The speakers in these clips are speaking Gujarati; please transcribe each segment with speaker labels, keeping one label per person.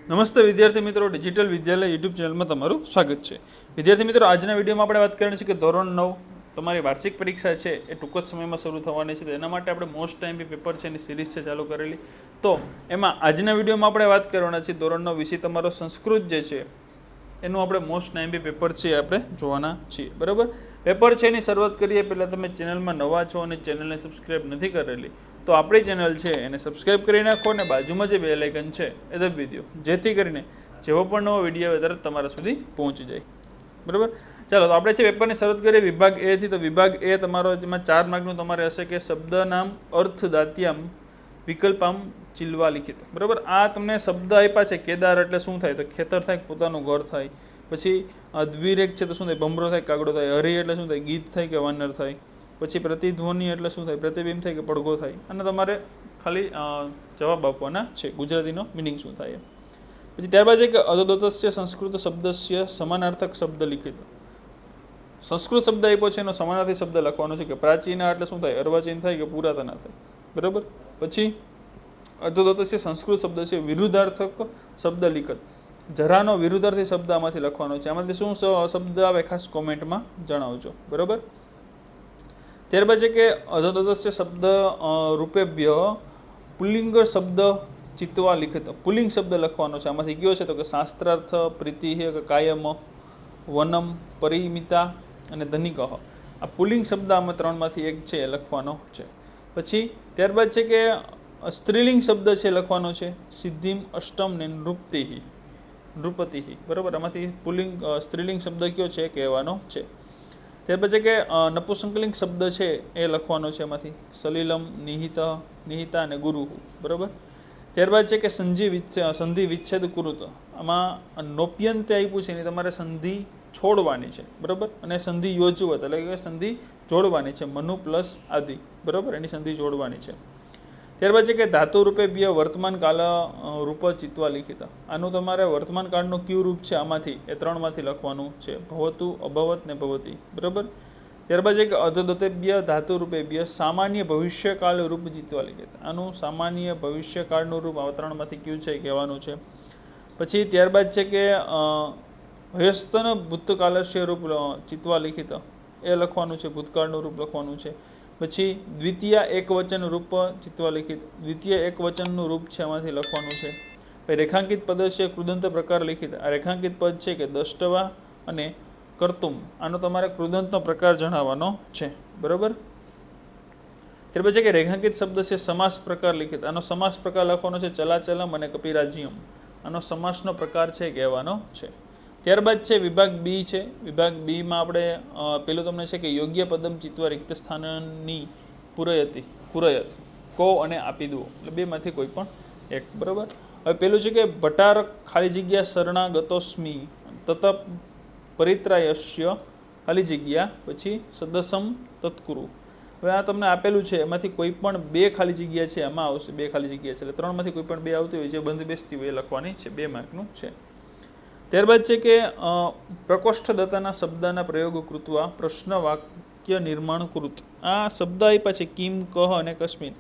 Speaker 1: નમસ્તે વિદ્યાર્થી મિત્રો, ડિજિટલ વિદ્યાલય યુટ્યુબ ચેનલમાં તમારું સ્વાગત છે. વિદ્યાર્થી મિત્રો, આજના વિડીયોમાં આપણે વાત કરવાની છે કે ધોરણ 9 તમારી વાર્ષિક પરીક્ષા છે એ ટૂંક જ સમયમાં શરૂ થવાની છે. તો એના માટે આપણે મોસ્ટ ટાઈમ પેપર છે એની સિરીઝ છે ચાલુ કરેલી. તો એમાં આજના વિડીયોમાં આપણે વાત કરવાના છે ધોરણ 9 વિશે તમારો સંસ્કૃત જે છે એનું આપણે મોસ્ટ ટાઈમ પેપર છે આપણે જોવાના છીએ. બરાબર, પેપર છે એની શરૂઆત કરીએ પહેલાં તમે ચેનલમાં નવા છો અને ચેનલને સબસ્ક્રાઈબ નથી કરેલી તો આપણી ચેનલ છે એને સબસ્ક્રાઈબ કરી નાખો અને બાજુમાં જે બેલ આઇકન છે એ દબાવી દો, જેથી કરીને જેવો પણ નવો વિડીયો આવે તરત તમારા સુધી પહોંચી જાય. બરાબર, ચાલો તો આપણે છે પેપરની શરૂઆત કરીએ વિભાગ એ થી. તો વિભાગ એ તમારો જેમાં 4 માર્કનું તમારે હશે કે શબ્દ નામ અર્થ દાત્યામ વિકલ્પામ ચિલ્વા લિખિત. બરાબર, આ તમને શબ્દ આપ્યા છે. કેદાર એટલે શું થાય? તો ખેતર થાય, પોતાનું ઘર થાય. પછી દ્વિરેક છે તો શું થાય? ભમરો થાય, કાગડો થાય. હરિ એટલે શું થાય? ગીત થાય કે વાનર થાય. પછી પ્રતિધ્વનિ એટલે શું થાય? પ્રતિબિંબ થાય કે પડઘો થાય. અને તમારે ખાલી જવાબ આપવાના છે, ગુજરાતીનો મિનિંગ શું થાય. પછી ત્યારબાદ છે કે અધોદતસ્ય સંસ્કૃત શબ્દસ્ય સમાનાર્થક શબ્દ લિખિત. સંસ્કૃત શબ્દ આપ્યો છે એનો સમાનાર્થી શબ્દ લખવાનો છે કે પ્રાચીન એટલે શું થાય? અર્વાચીન થાય કે પુરાતન થાય. બરાબર, પછી અધોદતસ્ય સંસ્કૃત શબ્દ છે વિરુદ્ધાર્થક શબ્દ લિખિત. જરાનો વિરુદ્ધાર્થી શબ્દ આમાંથી લખવાનો છે. આમાંથી શું શબ્દ આવે ખાસ કોમેન્ટમાં જણાવજો. બરાબર, ત્યારબાદ છે કે અધોદતસ્ય શબ્દ રૂપેભ્ય પુલ્લિંગ શબ્દ ચિત્વા લિખિત. પુલ્લિંગ શબ્દ લખવાનો છે. આમાંથી કયો છે? તો કે શાસ્ત્રાર્થ, પ્રીતિ, કાયમ, વનમ, પરિમિતા અને ધનિક. આ પુલ્લિંગ શબ્દ આમાં 3માંથી એક છે એ લખવાનો છે. પછી ત્યારબાદ છે કે સ્ત્રીલિંગ શબ્દ છે લખવાનો છે સિદ્ધિમ, અષ્ટમ ને નૃપતિહિ, નૃપતિહિ. બરાબર, આમાંથી પુલ્લિંગ સ્ત્રીલિંગ શબ્દ કયો છે કહેવાનો છે. ત્યાર પછી કે નપુંસકલિંગ શબ્દ છે એ લખવાનો છે એમાંથી સલિલમ, નિહિતા અને ગુરુ. બરાબર, ત્યારબાદ છે કે સંધિ વિચ્છેદ કુરુત. આમાં નોપ્યંતે આપ્યું છે એની તમારે સંધિ છોડવાની છે. બરાબર, અને સંધિ યોજવત એટલે કે સંધિ જોડવાની છે. મનુ પ્લસ આદિ. બરાબર, એની સંધિ જોડવાની છે. ત્યારબાદ છે કે ધાતુ રૂપે બે વર્તમાન કાળ રૂપ ચિત્વા લિખિત. આનું તમારે વર્તમાન કાળનું કયું રૂપ છે આમાંથી એ 3માંથી લખવાનું છે. ભવતુ, અભવત ને ભવતી. બરાબર, ત્યારબાદ છે કે અધોદતેભ્ય ધાતુ રૂપેભ્ય સામાન્ય ભવિષ્યકાળ રૂપ ચિત્વા લિખિત. આનું સામાન્ય ભવિષ્યકાળનું રૂપ આ 3માંથી કયું છે કહેવાનું છે. પછી ત્યારબાદ છે કે હયસ્તન ભૂતકાળસ્ય રૂપ ચિત્વા લિખિત. એ લખવાનું છે, ભૂતકાળનું રૂપ લખવાનું છે. પછી દ્વિતીય એકવચન રૂપ ચિત્વા લિખિત. દ્વિતીય એકવચનનું રૂપ છે આમાંથી લખવાનું છે. પછી રેખાંકિત પદ છે કૃદંત પ્રકાર લિખિત. આ રેખાંકિત પદ છે કે દષ્ટવા અને કર્તુમ. આનો તમારે કૃદંતનો પ્રકાર જણાવવાનો છે. બરાબર, ત્યાર પછી કે રેખાંકિત શબ્દ છે સમાસ પ્રકાર લિખિત. આનો સમાસ પ્રકાર લખવાનો છે ચલાચલમ અને કપિરાજ્યમ. આનો સમાસનો પ્રકાર છે કહેવાનો છે. ત્યારબાદ છે વિભાગ બી છે. વિભાગ બીમાં આપણે પેલું તમને છે કે યોગ્ય પદમ ચિત્વા રિક્ત સ્થાનની પુરયત કો અને આપી દો. એટલે બેમાંથી કોઈ પણ એક. બરાબર, હવે પેલું છે કે ભટાર ખાલી જગ્યા શરણાગતોસ્મી તત પરિત્રાયસ્ય ખાલી જગ્યા પછી સદસમ તત્કુરુ. હવે આ તમને આપેલું છે એમાંથી કોઈ પણ 2 ખાલી જગ્યા છે એમાં આવશે. 2 ખાલી જગ્યા છે એટલે 3માંથી કોઈ પણ 2 આવતી હોય જે બંધ બેસતી હોય એ લખવાની છે. 2 માર્કનું છે. ત્યારબાદ છે કે પ્રકોષ્ઠ દત્તાના શબ્દના પ્રયોગ કૃત્વા પ્રશ્ન વાક્ય નિર્માણ કૃત. આ શબ્દ આપ્યા છે કિમ, કહ અને કસ્મિન.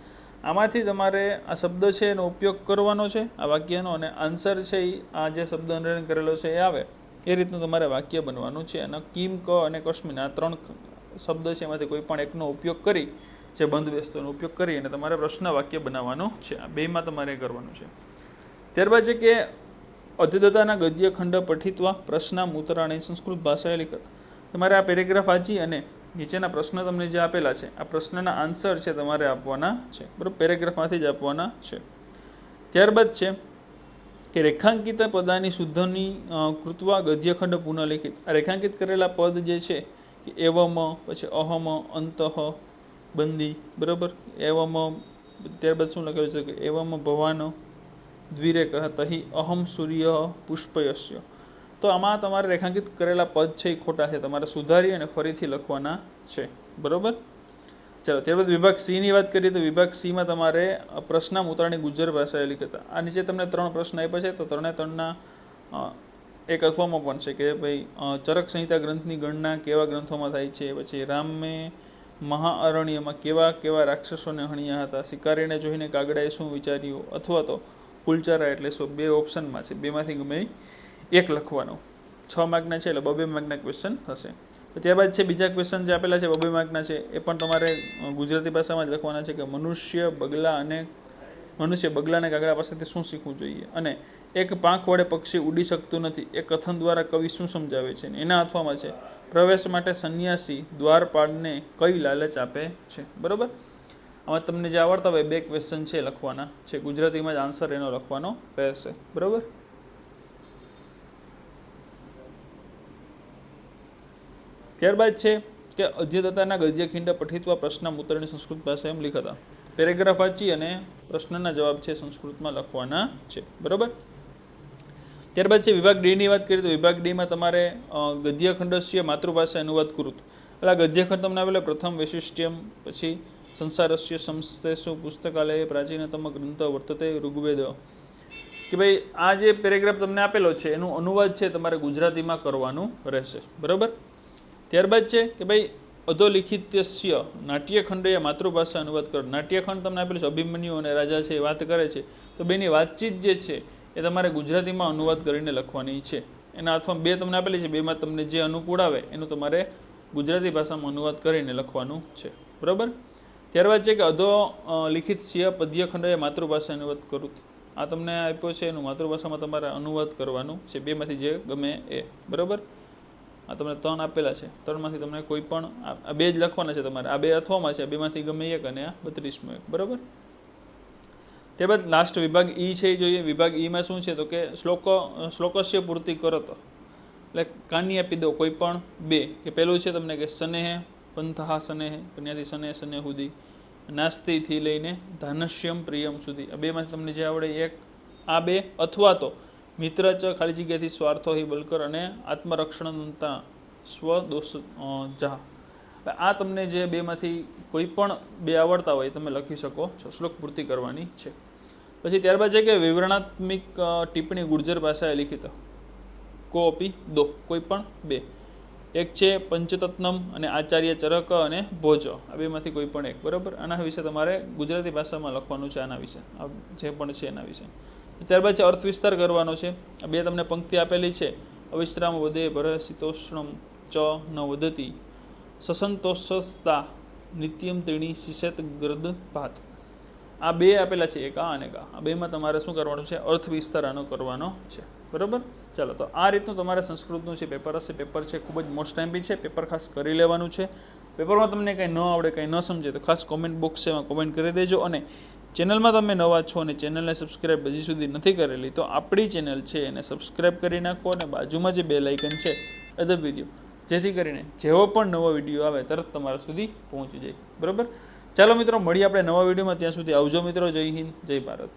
Speaker 1: આમાંથી તમારે આ શબ્દ છે એનો ઉપયોગ કરવાનો છે આ વાક્યનો, અને આન્સર છે એ આ જે શબ્દ અંડરલાઈન કરેલો છે એ આવે એ રીતનું તમારે વાક્ય બનવાનું છે. અને કિમ, ક અને કસ્મિન આ 3 શબ્દ છે એમાંથી કોઈ પણ એકનો ઉપયોગ કરી, જે બંધ બેસતોનો ઉપયોગ કરી અને તમારે પ્રશ્ન વાક્ય બનાવવાનું છે. આ 2માં તમારે કરવાનું છે. ત્યારબાદ છે કે અધ્યતાના ગદ્ય ખંડ પઠિત્વા પ્રશ્ન ઉત્તરાણી સંસ્કૃત ભાષાએ લિખત. તમારે આ પેરેગ્રાફ વાંચી અને નીચેના પ્રશ્ન તમને જે આપેલા છે આ પ્રશ્નના આન્સર છે તમારે આપવાના છે. બરાબર, પેરેગ્રાફમાંથી જ આપવાના છે. ત્યારબાદ છે કે રેખાંકિત પદાની શુદ્ધની કૃત્વા ગદ્યખંડ પુનઃલિખિત. આ રેખાંકિત કરેલા પદ જે છે કે એવમ, પછી અહમ, અંતઃ, બંદી. બરાબર, એવમ. ત્યારબાદ શું લખેલું છે કે એવમ ભવાન દ્વિરેક તહી અહમ સૂર્ય પુષ્પયસ્ય. તો આમાં તમારે રેખાંકિત કરેલા પદ છે એ ખોટા છે, તમારે સુધારી અને ફરીથી લખવાના છે. બરાબર, ચાલો ત્યારબાદ વિભાગ સીની વાત કરીએ તો વિભાગ સીમાં તમારે પ્રશ્ન ઉત્તરાણી ગુજ્જર ભાષાએ લિખિત. આ નીચે તમને 3 પ્રશ્ન આપ્યા છે. તો 3ના એક અથવામાં પણ છે કે ભાઈ ચરક સંહિતા ગ્રંથની ગણના કેવા ગ્રંથોમાં થાય છે. પછી રામે મહાઅરણ્યમાં કેવા કેવા રાક્ષસોને હણ્યા હતા. શિકારીને જોઈને કાગડાએ શું વિચાર્યું. અથવા તો કુલચારા એટલે શું? 2 ઓપ્શનમાં છે, બેમાંથી ગમે એક લખવાનો. 6 માર્કના છે એટલે 2 માર્કના ક્વેશ્ચન થશે. ત્યારબાદ છે બીજા ક્વેશ્ચન જે આપેલા છે 2 માર્કના છે, એ પણ તમારે ગુજરાતી ભાષામાં જ લખવાના છે કે મનુષ્ય બગલા અને કાગડા પાસેથી શું શીખવું જોઈએ, અને એક પાંખ વડે પક્ષી ઉડી શકતું નથી એ કથન દ્વારા કવિ શું સમજાવે છે. એના અથવામાં છે પ્રવેશ માટે સંન્યાસી દ્વારપાળને કઈ લાલચ આપે છે. બરાબર, આમાં તમને જે આવડતા હોય 2 ક્વેશ્ચન છે લખવાના છે, ગુજરાતીમાં જ આન્સર એનો લખવાનો રહેશે. બરાબર, ત્યારબાદ છે કે અધ્યતતાના ગદ્યખિંડ પઠિત્વા પ્રશ્ન ઉત્તરની સંસ્કૃત ભાષા એમ લિખતા. પેરેગ્રાફ વાંચી અને પ્રશ્નના જવાબ છે સંસ્કૃતમાં લખવાના છે. બરાબર, ત્યારબાદ છે વિભાગ ડી ની વાત કરીએ તો વિભાગ ડીમાં તમારે ગદ્યખંડસ્ય માતૃભાષા અનુવાદ કૃત, એટલે ગદ્યખંડ તમને આવેલો પ્રથમ વૈશિષ્ટ્યમ, પછી સંસારસ્ય સંસ્થેષુ પુસ્તકાલય પ્રાચીનતમ ગ્રંથ વર્તતે ઋગ્વેદ. કે ભાઈ આ જે પેરેગ્રાફ તમને આપેલો છે એનું અનુવાદ છે તમારે ગુજરાતીમાં કરવાનું રહેશે. બરાબર, ત્યારબાદ છે કે ભાઈ અધોલિખિત્યસ્ય નાટ્યખંડે માતૃભાષા અનુવાદ કરો. નાટ્યખંડ તમને આપેલું છે, અભિમન્યુ અને રાજા છે એ વાત કરે છે, તો બેની વાતચીત જે છે એ તમારે ગુજરાતીમાં અનુવાદ કરીને લખવાની છે. એના અથવા 2 તમને આપેલી છે, બેમાં તમને જે અનુકૂળ આવે એનું તમારે ગુજરાતી ભાષામાં અનુવાદ કરીને લખવાનું છે. બરાબર, ત્યારબાદ છે કે અધો લિખિત્ય પદ્યખંડે માતૃભાષા અનુવાદ કરું. આ તમને આપ્યો છે એનું માતૃભાષામાં તમારે અનુવાદ કરવાનું છે, બેમાંથી જે ગમે એ. બરાબર, આ તમને 3 આપેલા છે, 3માંથી તમને કોઈ પણ આ 2 જ લખવાના છે તમારે. આ 2 અથવામાં છે, બેમાંથી ગમે એક, અને આ 32મો એક. બરાબર, ત્યારબાદ લાસ્ટ વિભાગ ઈ છે એ જોઈએ. વિભાગ ઈમાં શું છે તો કે શ્લોકસ્ય પૂર્તિ કરત, એટલે કાની આપી દો કોઈ પણ 2. કે પહેલું છે તમને કે સનેહ પંથા સનેહ, ત્યાંથી સનેહ સનેહ સુધી, નાસ્તિથી લઈને ધાનશ્યમ પ્રિયમ સુધી. આ 2માંથી તમને જે આવડે એક, આ 2, અથવા તો મિત્ર ચ ખાલી જગ્યાથી સ્વાર્થો હિ બલકર અને આત્મરક્ષણતા સ્વદોષ જા. આ તમને જે 2માંથી કોઈ પણ 2 આવડતા હોય તમે લખી શકો છો. શ્લોક પૂર્તિ કરવાની છે. પછી ત્યારબાદ છે કે વિવરણાત્મક ટિપ્પણી ગુર્જર ભાષાએ લિખિત કોપી દો, કોઈ પણ 2. એક છે પંચતત્નમ અને આચાર્ય ચરક અને ભોજ, આ 2માંથી કોઈ પણ એક. બરાબર, આના વિશે તમારે ગુજરાતી ભાષામાં લખવાનું છે, આના વિશે જે પણ છે એના વિશે. ત્યારબાદ છે અર્થ વિસ્તાર કરવાનો છે. આ 2 તમને પંક્તિ આપેલી છે, અવિશ્રામ વધે ભર શીતોષ્ણમ ચ ન વધતી સસંતોષતા નિત્યમ ત્રીણી શિષેત ગર્દ ભાત. આ 2 આપેલા છે, એક આ અને એક આ. 2માં તમારે શું કરવાનું છે? અર્થ વિસ્તાર આનો કરવાનો છે. બરાબર, ચાલો તો આ રીતનું તમારે સંસ્કૃતનું છે પેપર હશે. પેપર છે ખૂબ જ મોસ્ટ ટાઈમ છે, પેપર ખાસ કરી લેવાનું છે. પેપરમાં તમને કંઈ ન આવડે, કંઈ ન સમજે તો ખાસ કોમેન્ટ બોક્સ છે એમાં કોમેન્ટ કરી દેજો. અને ચેનલમાં તમે નવા છો અને ચેનલને સબસ્ક્રાઈબ હજી સુધી નથી કરેલી તો આપણી ચેનલ છે એને સબસ્ક્રાઈબ કરી નાખો, અને બાજુમાં જે બેલ આઇકન છે અધર વિડીયો, જેથી કરીને જેવો પણ નવો વિડીયો આવે તરત તમારા સુધી પહોંચી જાય. બરાબર, ચાલો મિત્રો મળીએ આપણે નવા વિડીયોમાં. ત્યાં સુધી આવજો મિત્રો. જય હિન્દ, જય ભારત.